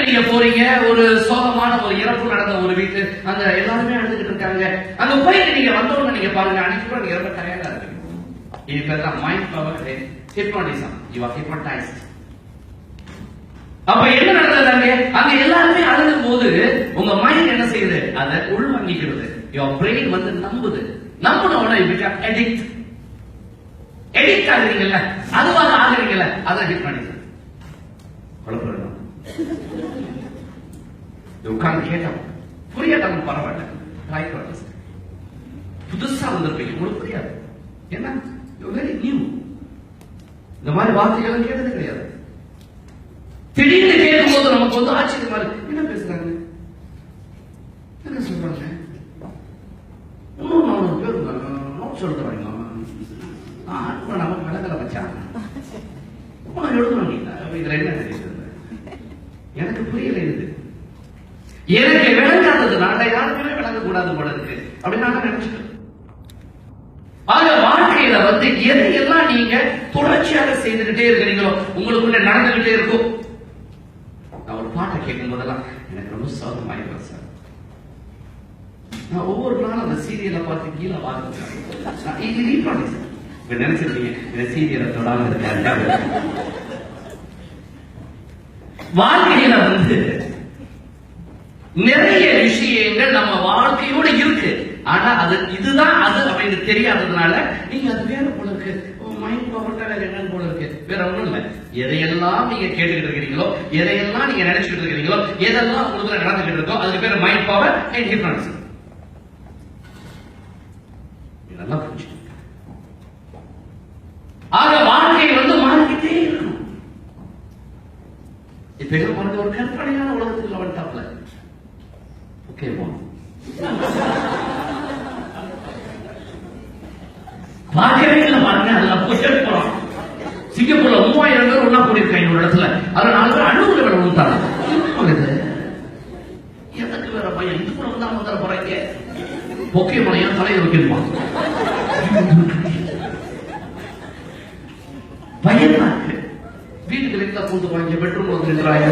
நீங்க போறீங்க, ஒரு சோகமான ஒரு இறப்பு நடந்த ஒரு வீட்டு, அந்த எல்லாருமே அழுதுகிட்டு இருக்காங்க. அங்க போயிட்டு நீங்க வந்தோன்னு நீங்க பாருங்க, அன்னைக்கு கூட நீங்க ரொம்ப டயர்டா இருக்கு. இது பேர் தான் mind power hypnotism. You are hypnotised. அப்ப என்ன நடந்தது? அங்க எல்லாருமே அழுகும் போது உங்க மைண்ட் என்ன செய்யுது? அதை உள்வாங்கிக்கிறது. யுவர் பிரெயின் வந்து நம்புது. நம்புனோட யூ பிகம் அடிக்ட். அடிக்ட் ஆகுறீங்கல்ல, அதுவாக ஆகுறீங்கல்ல, அதான் ஹிப்னாட்டிசம். குழப்பம் உட்கார்ந்து கேட்டோம், புரியாதவங்க பரவாயில்ல, புதுசா வந்திருப்பீங்க, உங்களுக்கு புரியாது. என்ன வெரி நியூ, இந்த மாதிரி வார்த்தைகள் கேட்டது கிடையாது. திடீர்னு கேட்கும் போது நமக்கு வந்து ஆச்சரியமா இருக்கு. என்ன பேசுறாங்க, என்ன சொல்றாங்க, இன்னும் 4 பேர் நோட் சொல்றாங்க. நமக்கு விளக்கல வச்சாங்க, எழுதணும். இதுல என்ன தெரியுது? எனக்கு புரியல. இது எனக்கு விளங்காததுனால யாருக்குமே விளங்க கூடாது போல இருக்கு அப்படின்னு நான் நினைச்சிட்டேன். ஆக வாழ்க்கையில வந்து எதையெல்லாம் நீங்க தொடர்ச்சியாக செய்துகிட்டே இருக்கிறீங்களோ உங்களுக்குள்ள நடந்துகிட்டே இருக்கும். நான் ஒரு பாட்டை கேட்கும் போதெல்லாம் எனக்கு ரொம்ப சோகமாயிருக்கும் சார். நான் ஒவ்வொரு நாளும் அந்த சீரியலை பார்த்து கீழே வாங்க நினைச்சிருக்கீங்க, இந்த சீரியலை தொடாம இருக்காரு. வாழ்க்கையில வந்து நிறைய விஷயங்கள் நம்ம வாழ்க்கையோட இருக்கு. ஆனா அது இதுதான் அது அப்படின்னு தெரியாததுனால நீங்க அது வேற போல இருக்கு, மைண்ட் பவர் வேற என்னன்னு போல இருக்கு. வேற ஒண்ணும் இல்ல. எதையெல்லாம் நீங்க கேட்டுக்கிட்டு இருக்கிறீங்களோ, எதையெல்லாம் நீங்க நினைச்சுக்கிட்டு இருக்கிறீங்களோ, எதெல்லாம் உங்களுக்கு நடந்துகிட்டு இருக்கோ, அதுக்கு பேர் மைண்ட் பவர் அண்ட் ஹிப்னாட்டிசம். இதெல்லாம் புரிஞ்சு ஆக வாழ்க்கை வந்து மாறிக்கிட்டே இருக்கணும். இப்ப உனக்கு ஒரு கற்பனையான உலகத்துக்குள்ள வந்துட்டாப்ல. ஓகே போனோம் பார்க்கவே இல்லை பாருங்க. அதுல போய் போறோம். சிங்கப்பூர்ல 3000 பேர் ஒன்னா கூடியிருக்காங்க ஒரு இடத்துல. அதுல 4 பேர் அணுகுல வேற விழுந்தாங்க. எதுக்கு வேற பையன் இது கூட தான் வந்துட போறாங்க. பொக்கே மலையா தலையை வைக்கணுமா? பயமா இருக்கு. வீட்டுக்கு வெளியில பூந்து வாங்க, பெட்ரூம் வந்து நின்றாங்க.